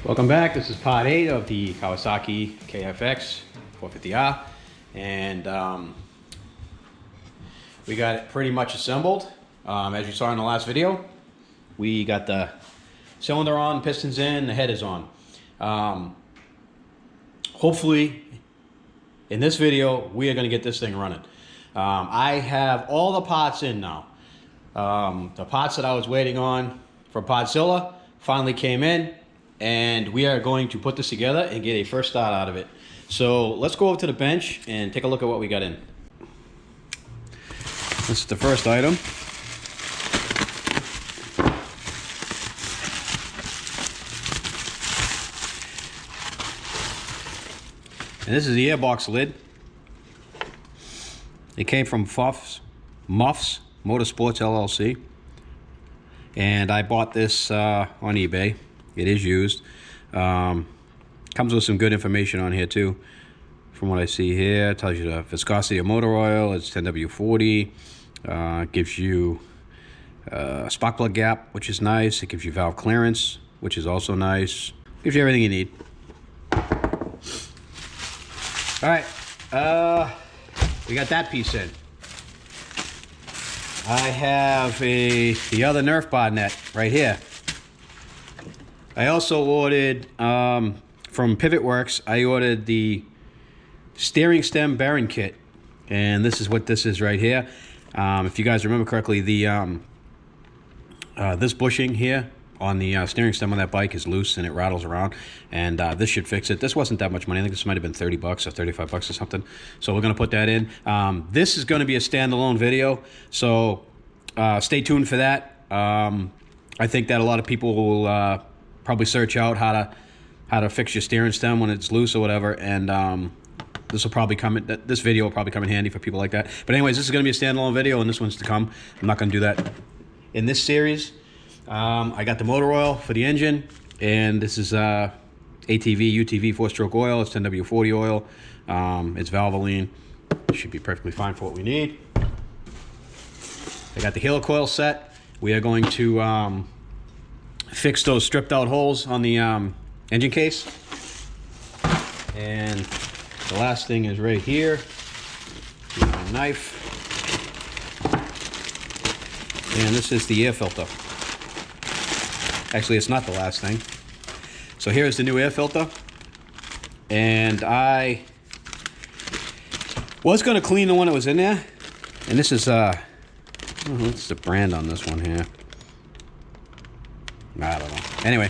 Welcome back. This is part 8 of the Kawasaki KFX 450R, and we got it pretty much assembled. As you saw in the last video, we got the cylinder on, pistons in, the head is on. Hopefully in this video we are going to get this thing running. I have all the parts in now. The parts that I was waiting on from Podzilla finally came in, and we are going to put this together and get a first start out of it. So let's go over to the bench and take a look at what we got in. This is the first item. And this is the airbox lid. It came from Muffs Motorsports LLC. And I bought this on eBay. It is used. Comes with some good information on here too. From what I see here, it tells you the viscosity of motor oil. It's 10W40. Gives you spark plug gap, which is nice. It gives you valve clearance, which is also nice. Gives you everything you need. All right, we got that piece in. I have the other Nerf bar net right here. I also ordered, from Pivot Works, I ordered the steering stem bearing kit. And this is what this is right here. If you guys remember correctly, the this bushing here on the steering stem on that bike is loose and it rattles around. And this should fix it. This wasn't that much money. I think this might have been 30 bucks or 35 bucks or something. So we're going to put that in. This is going to be a standalone video. So stay tuned for that. I think that a lot of people will probably search out how to fix your steering stem when it's loose or whatever, and this will probably come in, this video will probably come in handy for people like that. But anyways, this is going to be a standalone video, and this one's to come. I'm not going to do that in this series. I got the motor oil for the engine, and this is ATV UTV 4-stroke oil. It's 10W40 oil. It's Valvoline. It should be perfectly fine for what we need. I got the helicoil set. We are going to fix those stripped out holes on the engine case. And the last thing is right here. A knife. And this is the air filter. Actually, it's not the last thing. So here's the new air filter. And I was going to clean the one that was in there. And this is, what's the brand on this one here? I don't know. Anyway,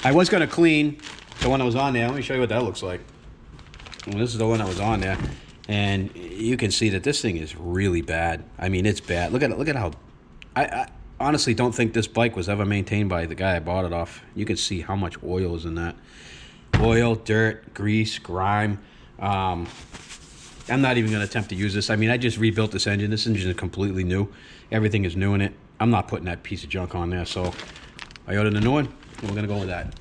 I was going to clean the one that was on there. Let me show you what that looks like. Well, this is the one that was on there. And you can see that this thing is really bad. I mean, it's bad. Look at how... I honestly don't think this bike was ever maintained by the guy I bought it off. You can see how much oil is in that. Oil, dirt, grease, grime. I'm not even going to attempt to use this. I mean, I just rebuilt this engine. This engine is completely new. Everything is new in it. I'm not putting that piece of junk on there, so I ordered a new one, and we're going to go with that.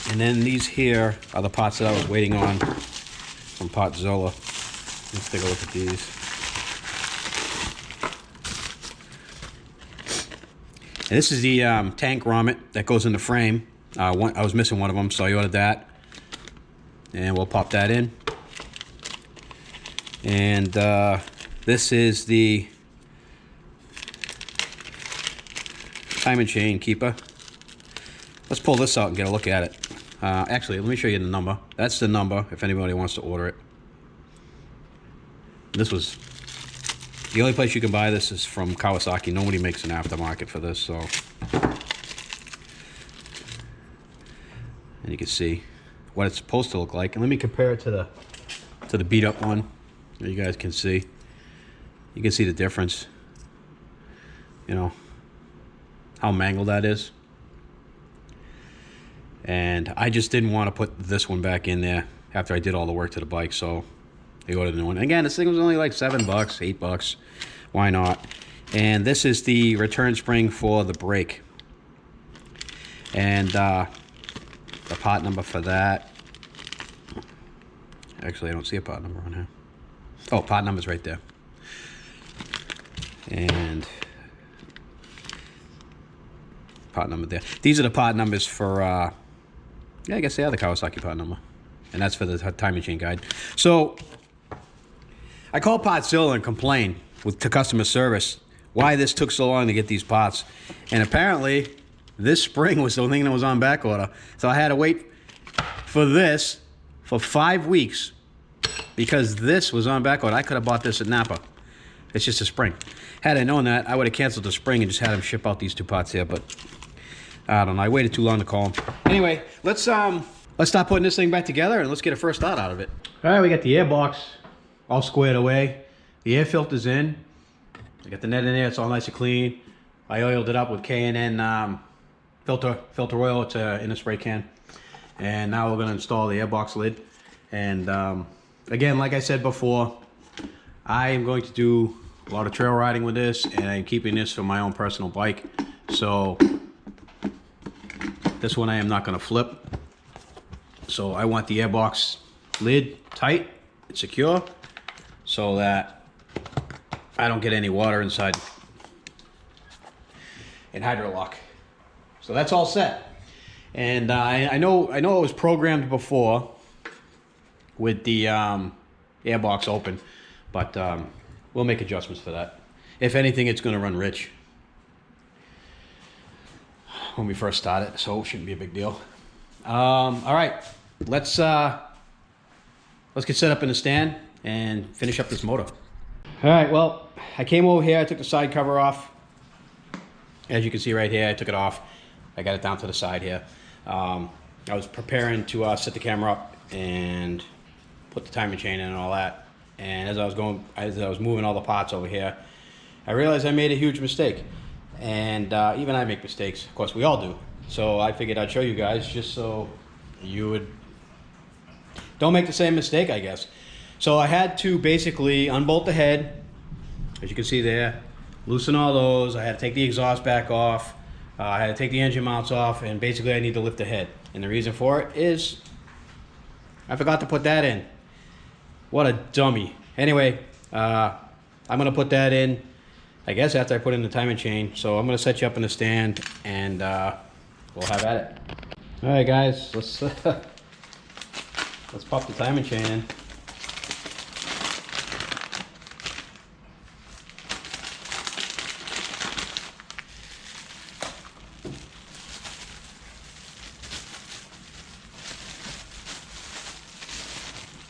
And then these here are the parts that I was waiting on from Podzilla. Let's take a look at these. And this is the tank grommet that goes in the frame. I was missing one of them, so I ordered that. And we'll pop that in. And this is the timing chain keeper. Let's pull this out and get a look at it. Actually, let me show you the number. That's the number if anybody wants to order it. This was the only place you can buy this is from Kawasaki. Nobody makes an aftermarket for this, so. And you can see what it's supposed to look like. And let me compare it to the beat up one. You guys can see. You can see the difference. You know how mangled that is. And I just didn't want to put this one back in there after I did all the work to the bike, so I ordered a new one. Again, this thing was only like $7, $8. Why not? And this is the return spring for the brake. And the part number for that. Actually, I don't see a part number on here. Oh, part number's right there. part number there. These are the part numbers for, yeah, I guess they are the Kawasaki part number. And that's for the timing chain guide. So, I called Partzilla and complained to customer service why this took so long to get these parts. And apparently, this spring was the thing that was on back order. So I had to wait for this for 5 weeks because this was on back order. I could have bought this at Napa. It's just a spring. Had I known that, I would have canceled the spring and just had them ship out these 2 parts here, but I don't know. I waited too long to call them. Anyway, let's start putting this thing back together and let's get a first thought out of it. All right, we got the air box all squared away. The air filter's in. I got the net in there. It's all nice and clean. I oiled it up with K&N filter oil. It's in a spray can. And now we're going to install the air box lid. And again, like I said before, I am going to do a lot of trail riding with this, and I'm keeping this for my own personal bike. So this one I am not going to flip. So I want the airbox lid tight and secure so that I don't get any water inside and hydro lock. So that's all set. And I know it was programmed before with the airbox open, but we'll make adjustments for that. If anything, it's going to run rich when we first start it, so it shouldn't be a big deal. All right, let's get set up in the stand and finish up this motor. All right, well, I came over here, I took the side cover off. As you can see right here, I took it off. I got it down to the side here. I was preparing to set the camera up and put the timing chain in and all that. And as I was moving all the parts over here, I realized I made a huge mistake. And even I make mistakes. Of course, we all do. So I figured I'd show you guys just so you don't make the same mistake, I guess. So I had to basically unbolt the head, as you can see there, loosen all those. I had to take the exhaust back off. I had to take the engine mounts off, and basically I need to lift the head. And the reason for it is I forgot to put that in. What a dummy. Anyway, I'm gonna put that in, I guess, after I put in the timing chain. So I'm gonna set you up in the stand and we'll have at it. All right, guys, let's pop the timing chain in.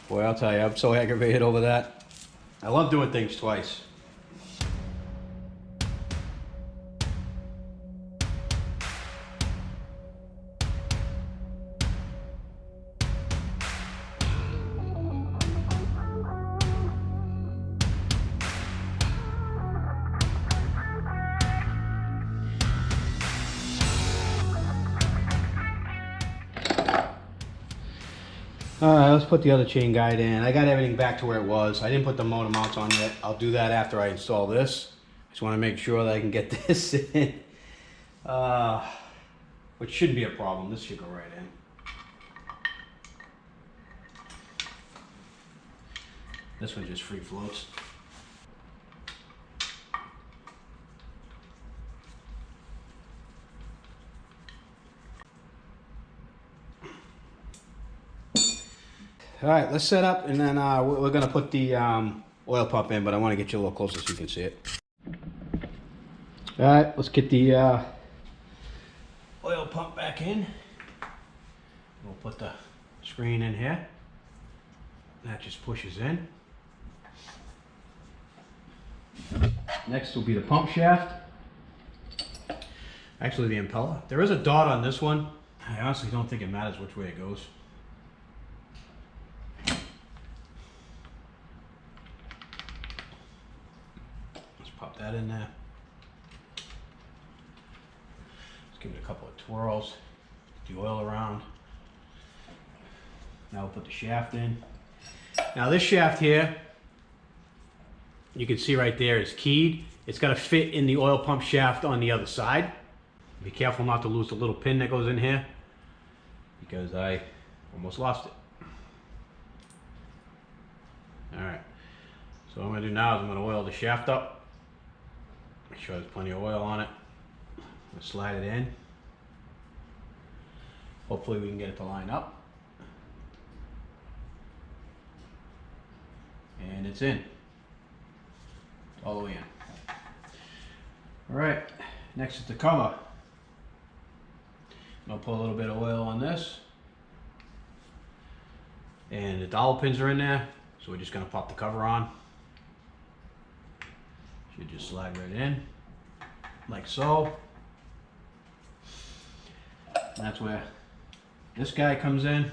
Boy, I'll tell you, I'm so aggravated over that. I love doing things twice. Alright, let's put the other chain guide in. I got everything back to where it was. I didn't put the motor mounts on yet. I'll do that after I install this. Just want to make sure that I can get this in. Which shouldn't be a problem. This should go right in. This one just free floats. All right, let's set up, and then we're gonna put the oil pump in, but I want to get you a little closer so you can see it. All right, let's get the oil pump back in. We'll put the screen in here. That just pushes in. Next will be the pump shaft. Actually, the impeller. There is a dot on this one. I honestly don't think it matters which way it goes. Pop that in there. Let's give it a couple of twirls. Get the oil around. Now we'll put the shaft in. Now this shaft here, you can see right there is keyed. It's got to fit in the oil pump shaft on the other side. Be careful not to lose the little pin that goes in here, because I almost lost it. Alright, so what I'm going to do now is I'm going to oil the shaft up. Make sure there's plenty of oil on it. I'm going to slide it in. Hopefully we can get it to line up. And it's in. All the way in. Alright, next is the cover. I'm going to put a little bit of oil on this. And the dowel pins are in there, so we're just going to pop the cover on. Should just slide right in, like so. And that's where this guy comes in.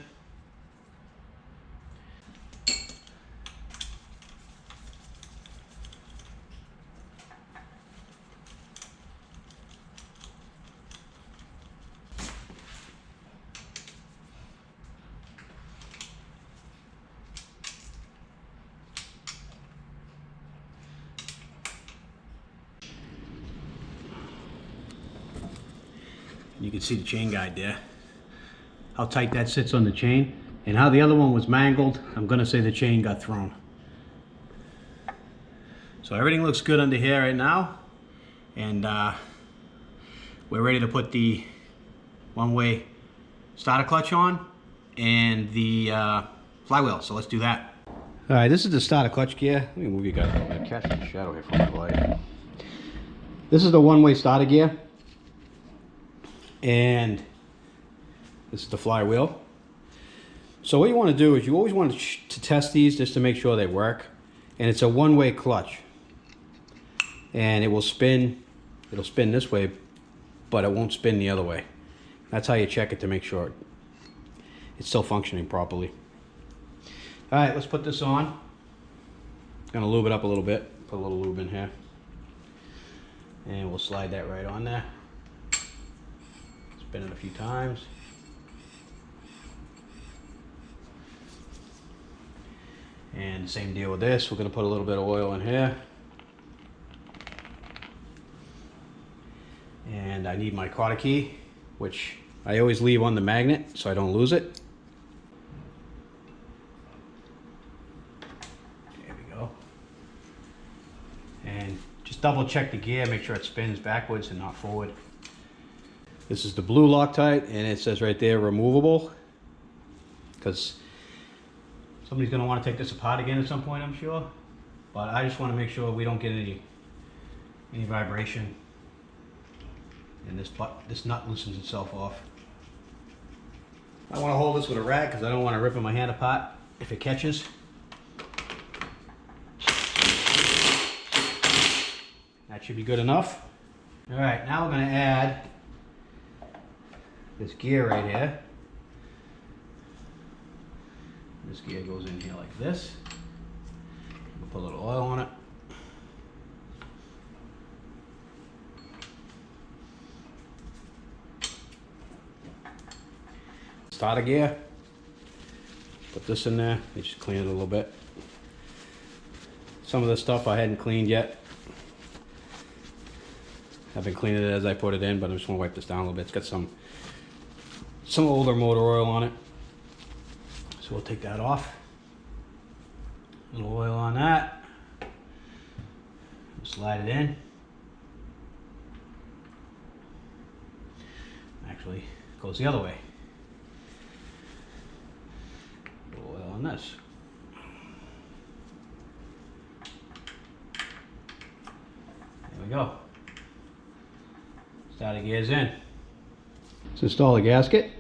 You can see the chain guide there, how tight that sits on the chain, and how the other one was mangled. I'm gonna say the chain got thrown. So everything looks good under here right now, and we're ready to put the one-way starter clutch on and the flywheel, so let's do that. All right, this is the starter clutch gear. Let me move you guys a little bit, catch the shadow here from the light. This is the one-way starter gear. And this is the flywheel. So what you want to do is you always want to test these just to make sure they work. And it's a one-way clutch. And it will spin, it'll spin this way, but it won't spin the other way. That's how you check it to make sure it's still functioning properly. All right, let's put this on. Gonna lube it up a little bit, put a little lube in here. And we'll slide that right on there. Spin it a few times. And same deal with this. We're going to put a little bit of oil in here. And I need my quarter key, which I always leave on the magnet so I don't lose it. There we go. And just double check the gear, make sure it spins backwards and not forward. This is the blue Loctite, and it says right there, removable, because somebody's going to want to take this apart again at some point, I'm sure. But I just want to make sure we don't get any vibration, and this nut loosens itself off. I want to hold this with a rag because I don't want to rip my hand apart if it catches. That should be good enough. All right, now we're going to add this gear right here. This gear goes in here like this. We'll put a little oil on it. Starter gear. Put this in there. You just clean it a little bit. Some of the stuff I hadn't cleaned yet. I've been cleaning it as I put it in, but I just want to wipe this down a little bit. It's got some older motor oil on it, so we'll take that off. A little oil on that. Slide it in. Actually, it goes the other way. A little oil on this. There we go. Starter gear's in. Let's install the gasket.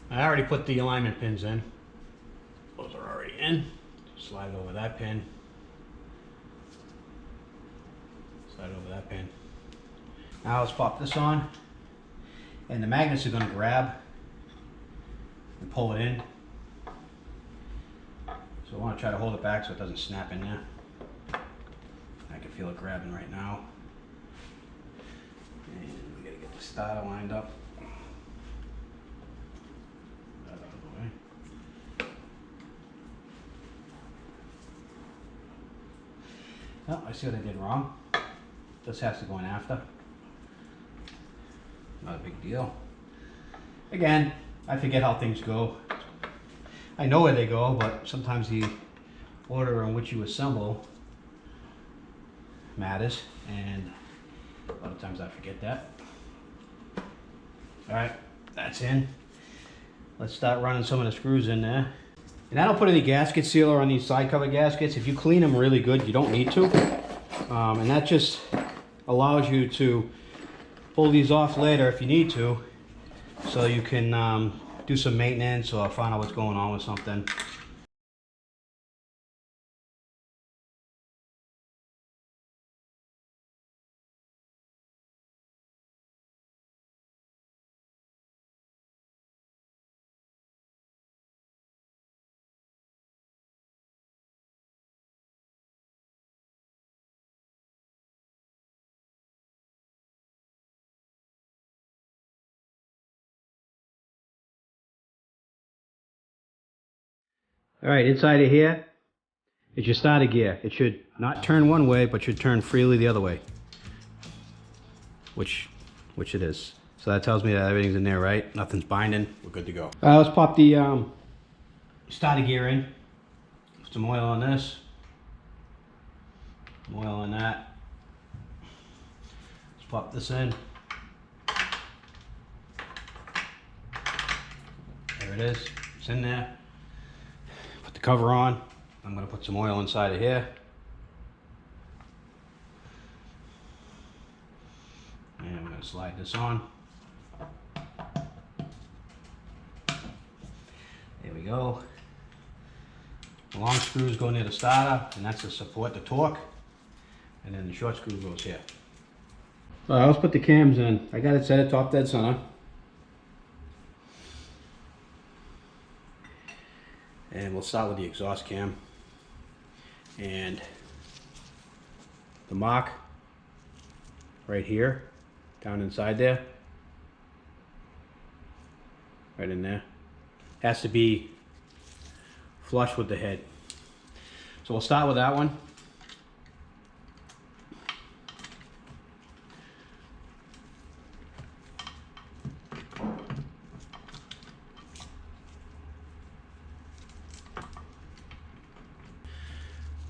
I already put the alignment pins in. Those are already in. Slide over that pin. Slide over that pin. Now let's pop this on. And the magnets are going to grab and pull it in. So I want to try to hold it back so it doesn't snap in there. I can feel it grabbing right now. And we got to get the starter lined up. That out of the way. Oh, I see what I did wrong. This has to go in after. Not a big deal. Again, I forget how things go. I know where they go, but sometimes the order in which you assemble matters, and a lot of times I forget that. All right, that's in. Let's start running some of the screws in there. And I don't put any gasket sealer on these side cover gaskets. If you clean them really good, you don't need to. And that just allows you to pull these off later if you need to, so you can do some maintenance or find out what's going on with something. All right, inside of here is your starter gear. It should not turn one way, but should turn freely the other way, which it is. So that tells me that everything's in there, right? Nothing's binding. We're good to go. Let's pop the starter gear in. Put some oil on this. Some oil on that. Let's pop this in. There it is. It's in there. Put the cover on. I'm going to put some oil inside of here. And I'm going to slide this on. There we go. The long screws go near the starter, and that's to support the torque. And then the short screw goes here. All right, let's put the cams in. I got it set at top dead center. And we'll start with the exhaust cam. And the mark right here, down inside there, right in there, has to be flush with the head. So we'll start with that one.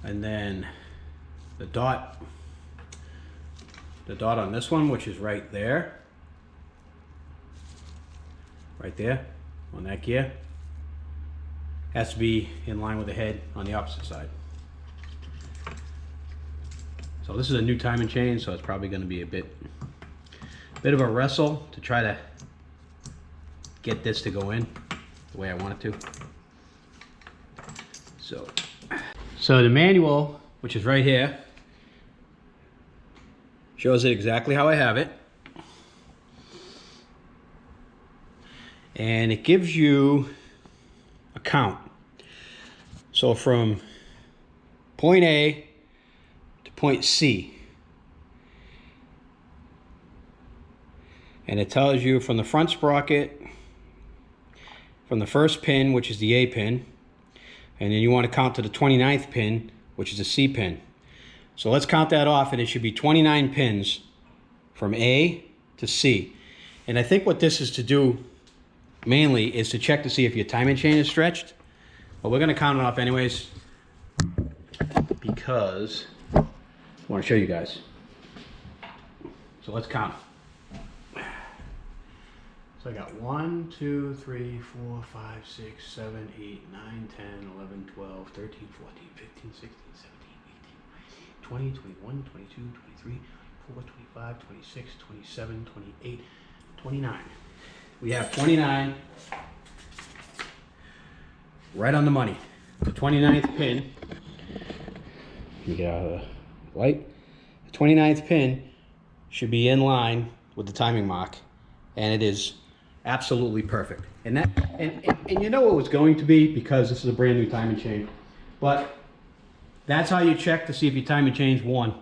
And then the dot on this one, which is right there on that gear, has to be in line with the head on the opposite side. So this is a new timing chain, so it's probably going to be a bit of a wrestle to try to get this to go in the way I want it to. So the manual, which is right here, shows it exactly how I have it. And it gives you a count. So from point A to point C. And it tells you from the front sprocket, from the first pin, which is the A pin, and then you want to count to the 29th pin, which is the C pin. So let's count that off, and it should be 29 pins from A to C. And I think what this is to do mainly is to check to see if your timing chain is stretched. But we're going to count it off anyways, because I want to show you guys. So let's count. So I got 1, 2, 3, 4, 5, 6, 7, 8, 9, 10, 11, 12, 13, 14, 15, 16, 17, 18, 19, 20, 21, 22, 23, 24, 25, 26, 27, 28, 29. We have 29 right on the money. The 29th pin, you get out of the light. The 29th pin should be in line with the timing mark, and it is absolutely perfect. And that, and you know it was going to be, because this is a brand new timing chain. But that's how you check to see if your timing chain's one.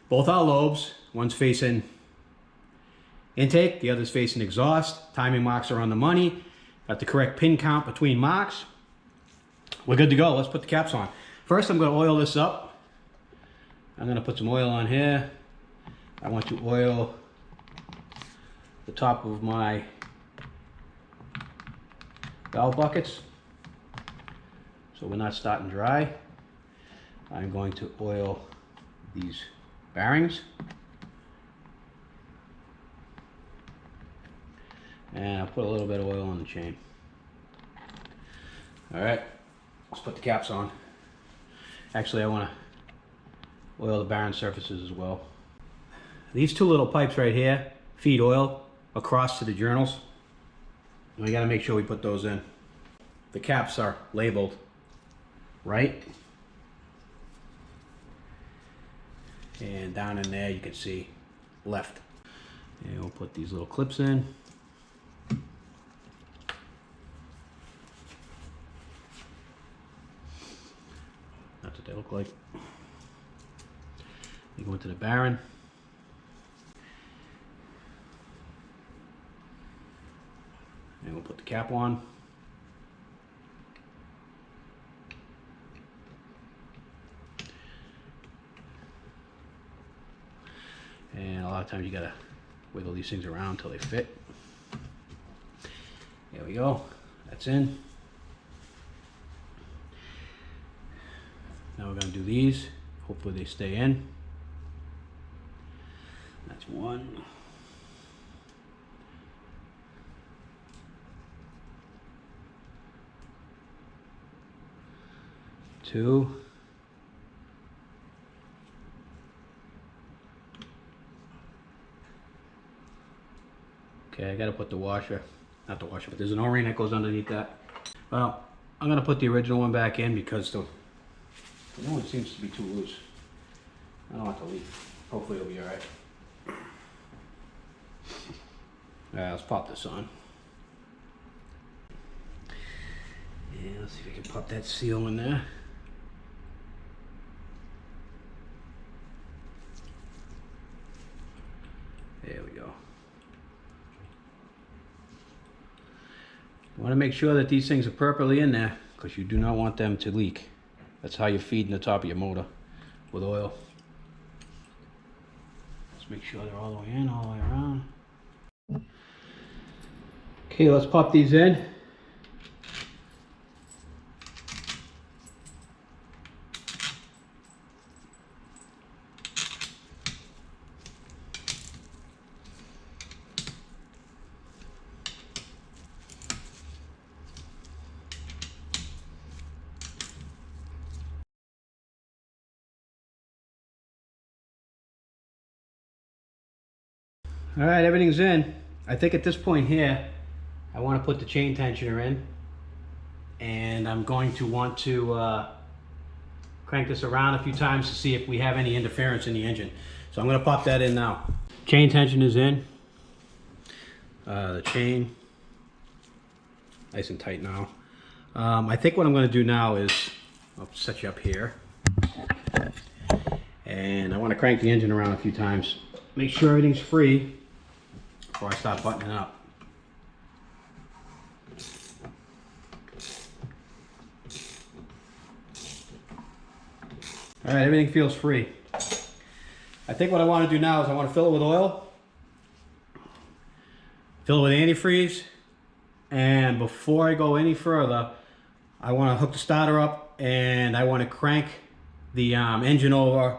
Both our lobes, one's facing intake, the other's facing exhaust. Timing marks are on the money. Got the correct pin count between marks. We're good to go. Let's put the caps on. First, I'm going to oil this up. I'm going to put some oil on here. I want to oil the top of my valve buckets, so we're not starting dry. I'm going to oil these bearings. And I'll put a little bit of oil on the chain. All right, let's put the caps on. Actually, I want to oil the bearing surfaces as well. These two little pipes right here feed oil across to the journals. We got to make sure we put those in. The caps are labeled right. And down in there you can see left. And we'll put these little clips in. That's what they look like. They go into the bearing. And we'll put the cap on. And a lot of times you gotta wiggle these things around until they fit. There we go, that's in. Now we're gonna do these. Hopefully they stay in. That's one. Two. Okay, I gotta put the washer, not the washer, but there's an O-ring that goes underneath that. Well, I'm gonna put the original one back in because the new one seems to be too loose. I don't want to leak. Hopefully it'll be all right. All right, let's pop this on. And let's see if we can pop that seal in there. There we go. You want to make sure that these things are properly in there because you do not want them to leak. That's how you're feeding the top of your motor with oil. Let's make sure they're all the way in, all the way around. Okay, let's pop these in. All right, everything's in. I think at this point here, I want to put the chain tensioner in, and I'm going to want to crank this around a few times to see if we have any interference in the engine. So I'm going to pop that in now. Chain tension is in. The chain, nice and tight now. I think what I'm going to do now is, I'll set you up here, and I want to crank the engine around a few times. Make sure everything's free before I start buttoning up. All right, everything feels free. I think what I want to do now is I want to fill it with oil, fill it with antifreeze, and before I go any further, I want to hook the starter up and I want to crank the engine over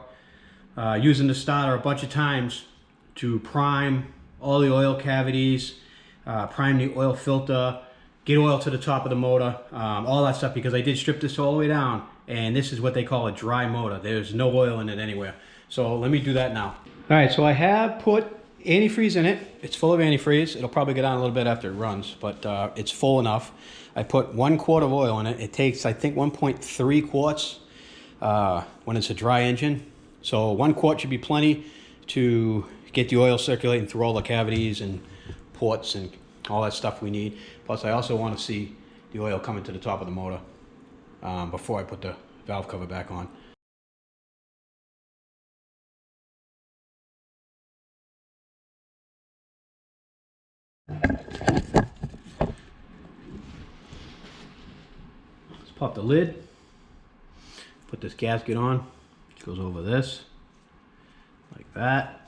using the starter a bunch of times to prime all the oil cavities, prime the oil filter, get oil to the top of the motor, all that stuff, because I did strip this all the way down, and this is what they call a dry motor. There's no oil in it anywhere. So let me do that now. All right, so I have put antifreeze in it. It's full of antifreeze. It'll probably go down a little bit after it runs, but it's full enough. I put 1 quart of oil in it. It takes, I think, 1.3 quarts when it's a dry engine. So 1 quart should be plenty to get the oil circulating through all the cavities and ports and all that stuff we need. Plus, I also want to see the oil coming to the top of the motor before I put the valve cover back on. Let's pop the lid, put this gasket on. It goes over this, like that.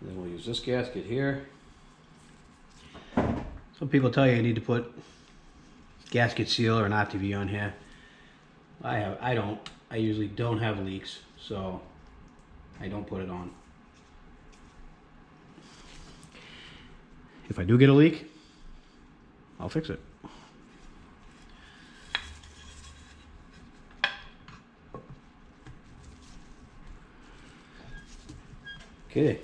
And then we'll use this gasket here. Some people tell you need to put gasket seal or an RTV on here. I don't. I usually don't have leaks, so I don't put it on. If I do get a leak, I'll fix it. Okay.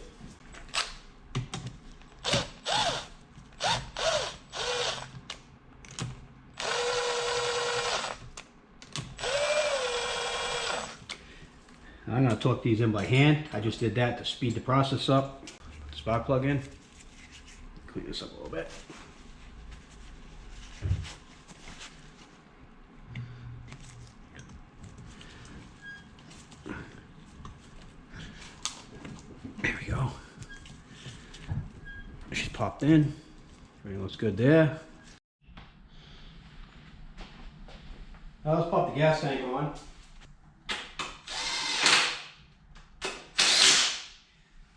I'm going to torque these in by hand. I just did that to speed the process up. Put the spark plug in. Clean this up a little bit. There we go. She's popped in. Everything looks good there. Now let's pop the gas tank on.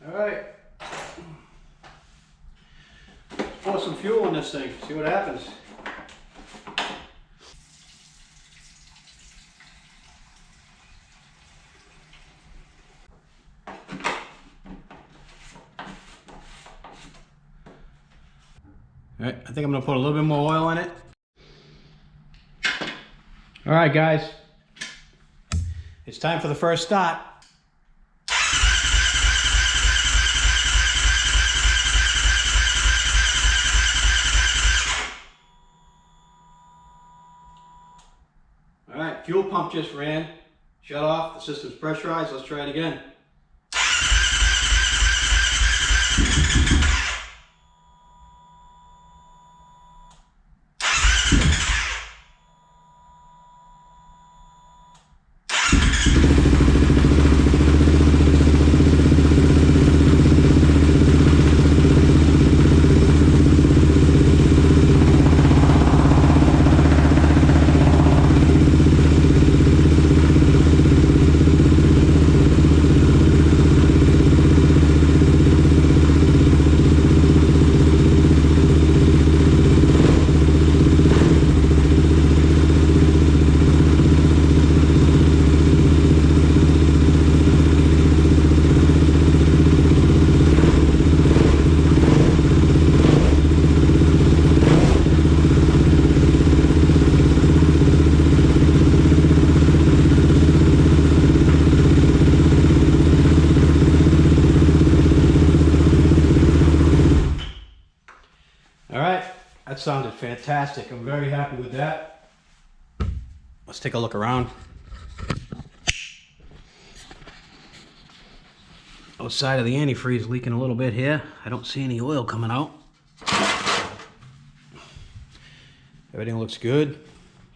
Alright. Let's pour some fuel in this thing, see what happens. Alright, I think I'm going to put a little bit more oil in it. Alright guys, it's time for the first start. Alright, fuel pump just ran, shut off, the system's pressurized, let's try it again. That sounded fantastic. I'm very happy with that. Let's take a look around. Outside of the antifreeze leaking a little bit here. I don't see any oil coming out. Everything looks good.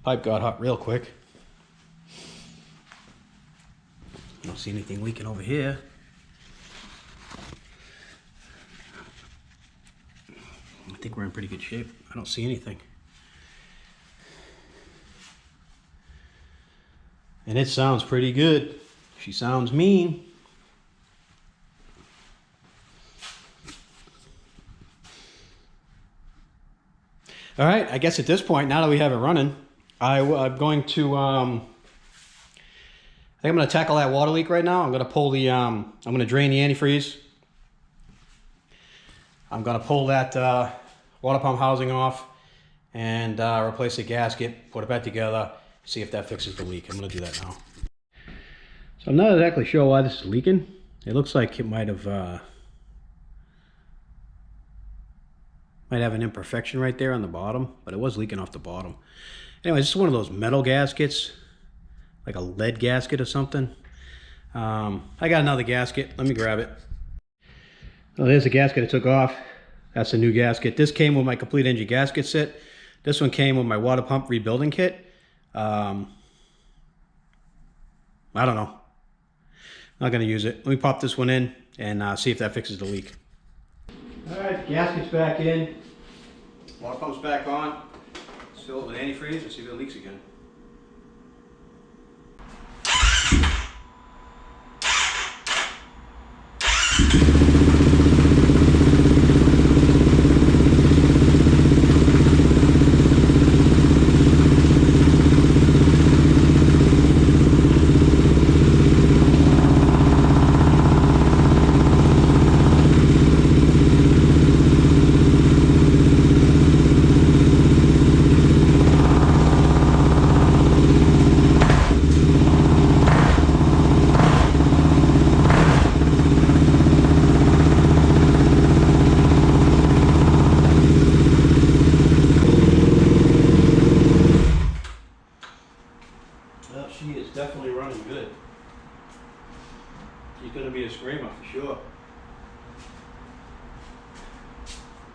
Pipe got hot real quick. I don't see anything leaking over here. I think we're in pretty good shape. I don't see anything. And it sounds pretty good. She sounds mean. All right, I guess at this point, now that we have it running, I'm going to, I think I'm going to tackle that water leak right now. I'm going to pull the, I'm going to drain the antifreeze. I'm going to pull that water pump housing off and replace the gasket, put it back together, see if that fixes the leak. I'm going to do that now. So I'm not exactly sure why this is leaking. It looks like it might have an imperfection right there on the bottom, but it was leaking off the bottom. Anyway, this is one of those metal gaskets, like a lead gasket or something. I got another gasket. Let me grab it. Oh, there's the gasket I took off. That's a new gasket. This came with my complete engine gasket set. This one came with my water pump rebuilding kit. I don't know. Not going to use it. Let me pop this one in and see if that fixes the leak. Alright, gasket's back in. Water pump's back on. Let's fill it with antifreeze and see if it leaks again.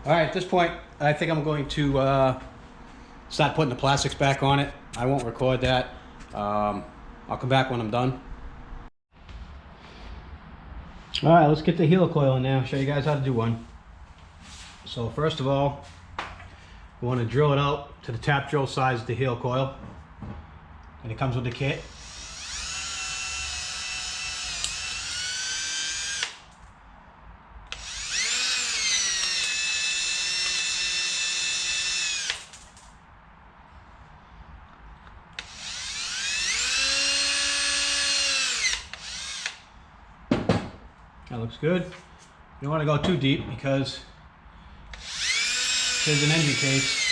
All right, at this point, I think I'm going to start putting the plastics back on it. I won't record that. I'll come back when I'm done. All right, let's get the heel coil in now. Show you guys how to do one. So first of all, we want to drill it out to the tap drill size of the heel coil, and it comes with the kit. That looks good. You don't want to go too deep because there's an engine case.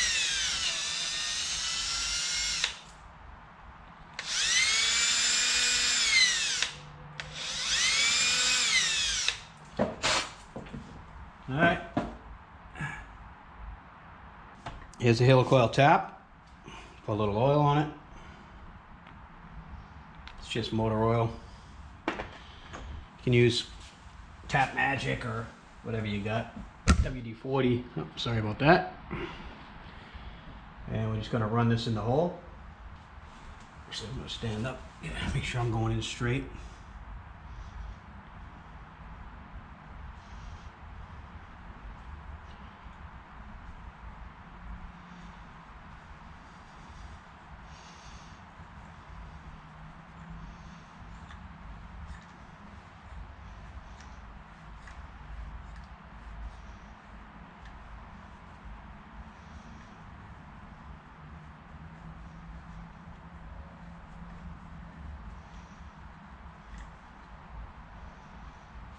All right. Here's the heel coil tap. Put a little oil on it. It's just motor oil. You can use Tap Magic or whatever you got. WD-40. Oh, sorry about that. And we're just going to run this in the hole. Actually, I'm going to stand up. Yeah, make sure I'm going in straight.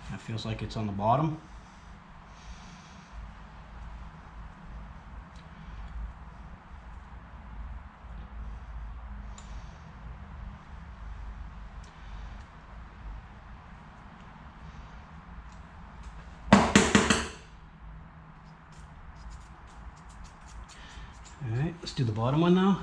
That feels like it's on the bottom. All right, let's do the bottom one now.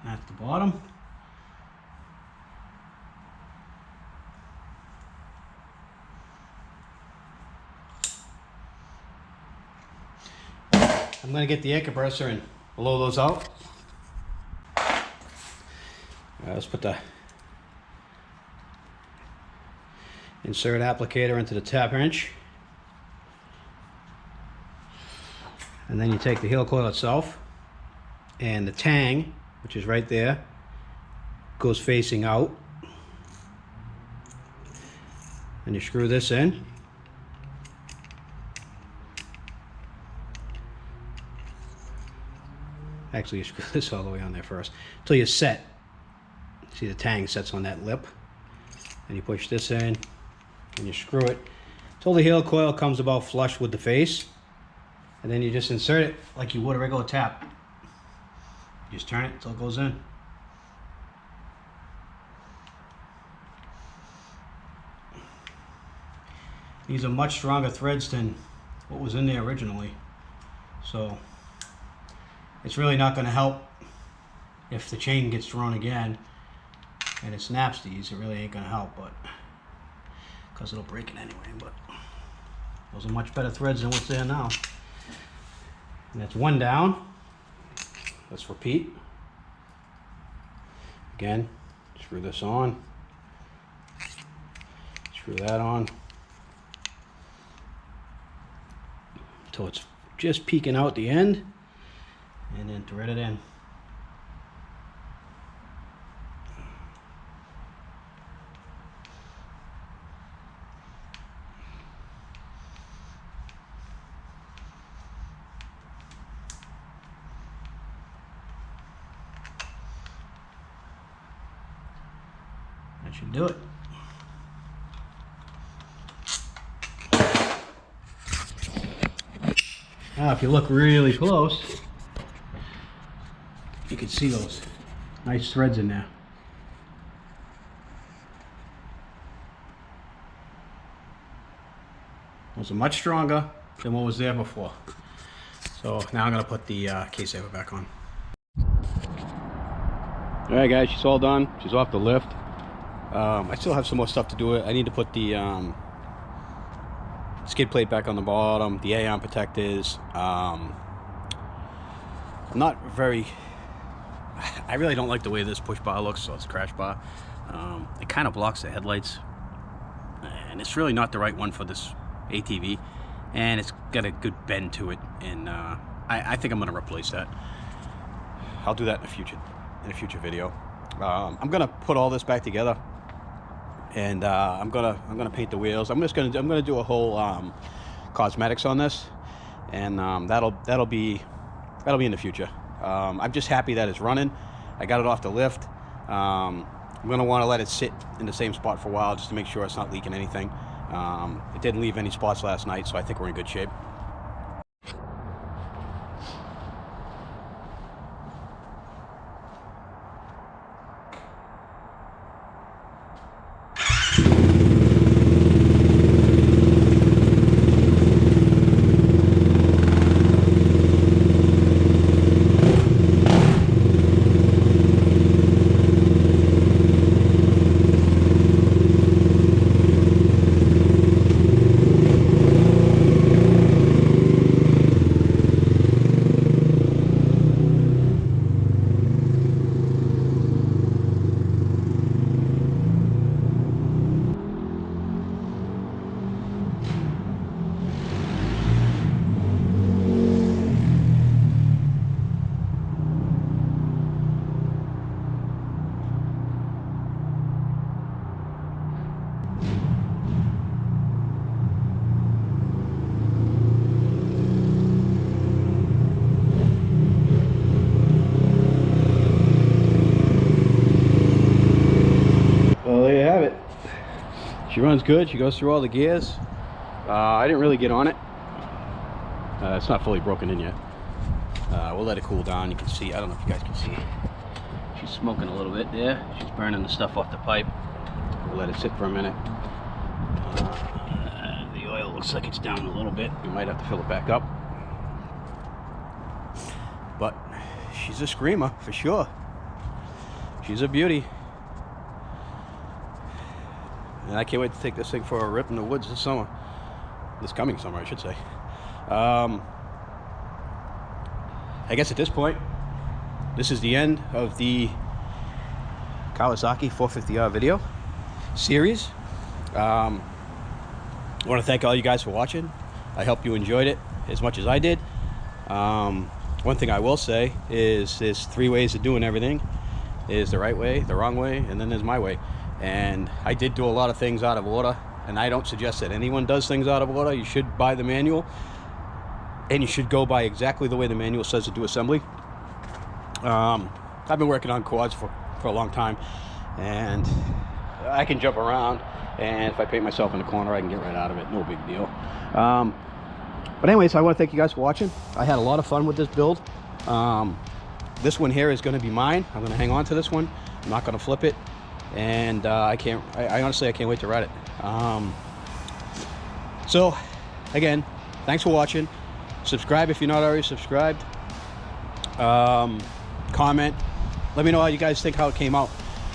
That's the bottom. I'm going to get the air compressor and blow those out. Let's put the insert applicator into the tap wrench. And then you take the heel coil itself, and the tang, which is right there, goes facing out. And you screw this in. Actually, you screw this all the way on there first until you set. See, the tang sets on that lip. And you push this in and you screw it until the heel coil comes about flush with the face. And then you just insert it like you would a regular tap. Just turn it until it goes in. These are much stronger threads than what was in there originally. So it's really not going to help if the chain gets thrown again and it snaps these. It really ain't going to help, but because it'll break it anyway. But those are much better threads than what's there now. And that's one down. Let's repeat. Again, screw this on. Screw that on. Until it's just peeking out the end. And then thread it in. That should do it. Now if you look really close, You can see those nice threads in there. Those are much stronger than what was there before. So now I'm gonna put the case saver back on. All right, guys, she's all done. She's off the lift. I still have some more stuff to do. I need to put the skid plate back on the bottom, the A-arm protectors. I'm not very... I really don't like the way this push bar looks, so it's a crash bar. It kind of blocks the headlights, and it's really not the right one for this ATV, and it's got a good bend to it, and I think I'm going to replace that. I'll do that in a future video. I'm going to put all this back together, and I'm gonna paint the wheels. I'm gonna do a whole cosmetics on this, and that'll be in the future. I'm just happy that it's running. I got it off the lift. I'm gonna want to let it sit in the same spot for a while just to make sure it's not leaking anything. It didn't leave any spots last night, so I think we're in good shape. She runs good. She goes through all the gears. I didn't really get on it. It's not fully broken in yet. We'll let it cool down. You can see, I don't know if you guys can see, she's smoking a little bit there. She's burning the stuff off the pipe. We'll let it sit for a minute. The oil looks like it's down a little bit. We might have to fill it back up. But she's a screamer for sure. She's a beauty. And I can't wait to take this thing for a rip in the woods this summer. This coming summer, I should say. I guess at this point, this is the end of the Kawasaki 450R video series. I want to thank all you guys for watching. I hope you enjoyed it as much as I did. One thing I will say is there's 3 ways of doing everything. There's the right way, the wrong way, and then there's my way. And I did do a lot of things out of order, and I don't suggest that anyone does things out of order. You should buy the manual, and you should go by exactly the way the manual says to do assembly. I've been working on quads for a long time, and I can jump around, and if I paint myself in the corner, I can get right out of it. No big deal. But anyways, I want to thank you guys for watching. I had a lot of fun with this build. This one here is going to be mine. I'm going to hang on to this one. I'm not going to flip it. And I honestly can't wait to ride it. So again, thanks for watching. Subscribe if you're not already subscribed. Comment, let me know how you guys think, how it came out.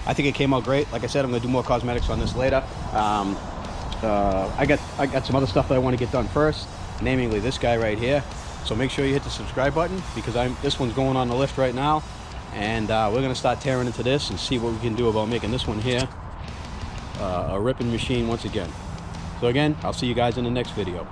I think it came out great. Like I said, I'm gonna do more cosmetics on this later. I got some other stuff that I want to get done first, namely this guy right here. So make sure you hit the subscribe button, because this one's going on the lift right now. And we're going to start tearing into this and see what we can do about making this one here a ripping machine once again. So again, I'll see you guys in the next video.